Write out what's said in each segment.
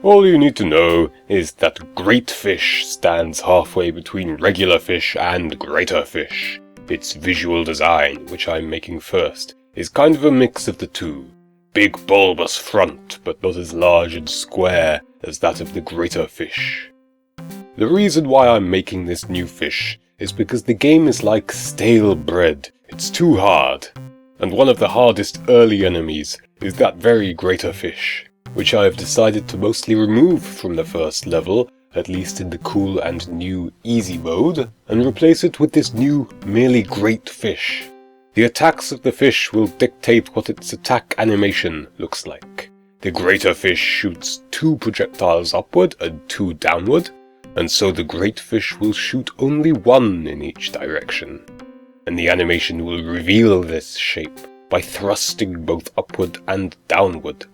All you need to know is that great fish stands halfway between regular fish and greater fish. Its visual design, which I'm making first, is kind of a mix of the two. Big bulbous front, but not as large and square as that of the greater fish. The reason why I'm making this new fish is because the game is like stale bread. It's too hard. And one of the hardest early enemies is that very greater fish, which I have decided to mostly remove from the first level, at least in the cool and new easy mode, and replace it with this new merely great fish. The attacks of the fish will dictate what its attack animation looks like. The greater fish shoots 2 projectiles upward and 2 downward, and so the great fish will shoot only 1 in each direction. And the animation will reveal this shape by thrusting both upward and downward.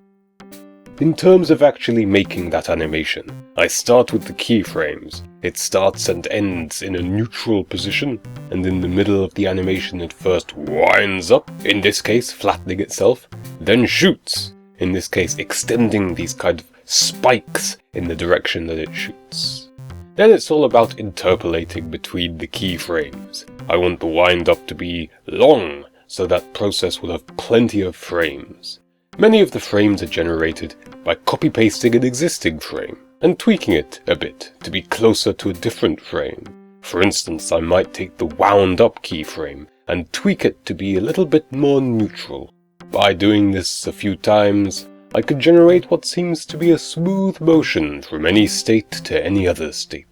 In terms of actually making that animation, I start with the keyframes. It starts and ends in a neutral position, and in the middle of the animation it first winds up, in this case flattening itself, then shoots, in this case extending these kind of spikes in the direction that it shoots. Then it's all about interpolating between the keyframes. I want the wind up to be long, so that process will have plenty of frames. Many of the frames are generated by copy-pasting an existing frame and tweaking it a bit to be closer to a different frame. For instance, I might take the wound up keyframe and tweak it to be a little bit more neutral. By doing this a few times, I could generate what seems to be a smooth motion from any state to any other state.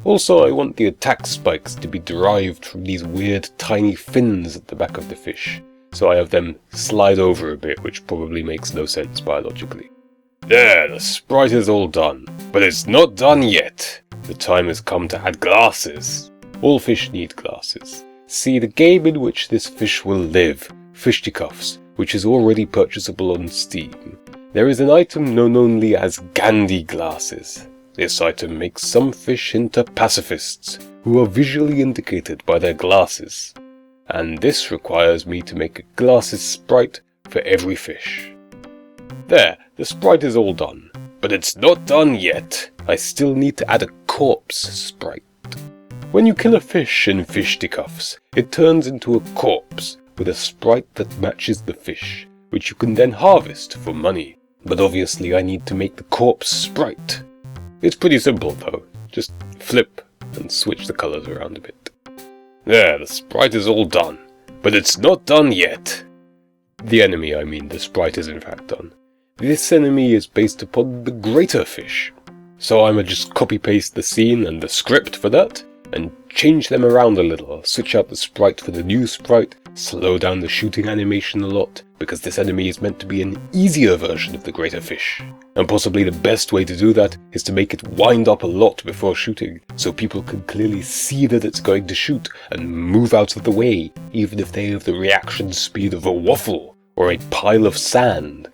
Also, I want the attack spikes to be derived from these weird tiny fins at the back of the fish, so I have them slide over a bit, which probably makes no sense biologically. There, the sprite is all done, but it's not done yet. The time has come to add glasses. All fish need glasses. See, the game in which this fish will live, Fisticuffs, which is already purchasable on Steam. There is an item known only as Gandhi glasses. This item makes some fish into pacifists, who are visually indicated by their glasses. And this requires me to make a glasses sprite for every fish. There, the sprite is all done. But it's not done yet. I still need to add a corpse sprite. When you kill a fish in Fisticuffs, it turns into a corpse with a sprite that matches the fish, which you can then harvest for money. But obviously I need to make the corpse sprite. It's pretty simple though, just flip and switch the colors around a bit. There, the sprite is all done, but it's not done yet. The enemy, I mean, the sprite is in fact done. This enemy is based upon the greater fish, so I'ma just copy-paste the scene and the script for that, and change them around a little, switch out the sprite for the new sprite, slow down the shooting animation a lot, because this enemy is meant to be an easier version of the greater fish. And possibly the best way to do that is to make it wind up a lot before shooting, so people can clearly see that it's going to shoot and move out of the way, even if they have the reaction speed of a waffle or a pile of sand.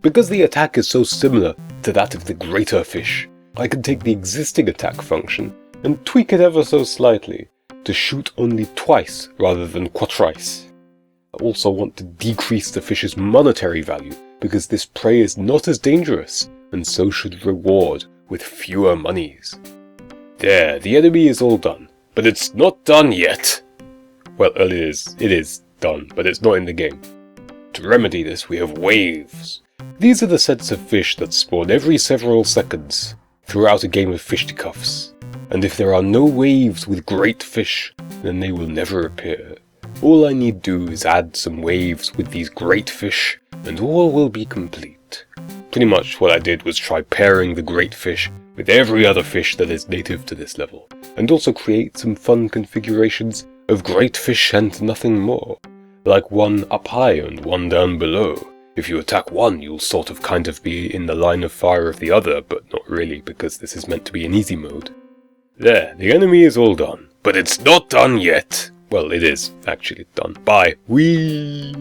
Because the attack is so similar to that of the greater fish, I can take the existing attack function and tweak it ever so slightly to shoot only twice rather than quatrice. I also want to decrease the fish's monetary value because this prey is not as dangerous and so should reward with fewer monies. There, the enemy is all done, but it's not done yet. Well, it is done, but it's not in the game. To remedy this, we have waves. These are the sets of fish that spawn every several seconds throughout a game of Fisticuffs. And if there are no waves with great fish, then they will never appear. All I need do is add some waves with these great fish, and all will be complete. Pretty much what I did was try pairing the great fish with every other fish that is native to this level, and also create some fun configurations of great fish and nothing more, like one up high and one down below. If you attack one, you'll sort of kind of be in the line of fire of the other, but not really, because this is meant to be an easy mode. There, the enemy is all done, but it's not done yet. Well, it is actually done. Bye. Whee!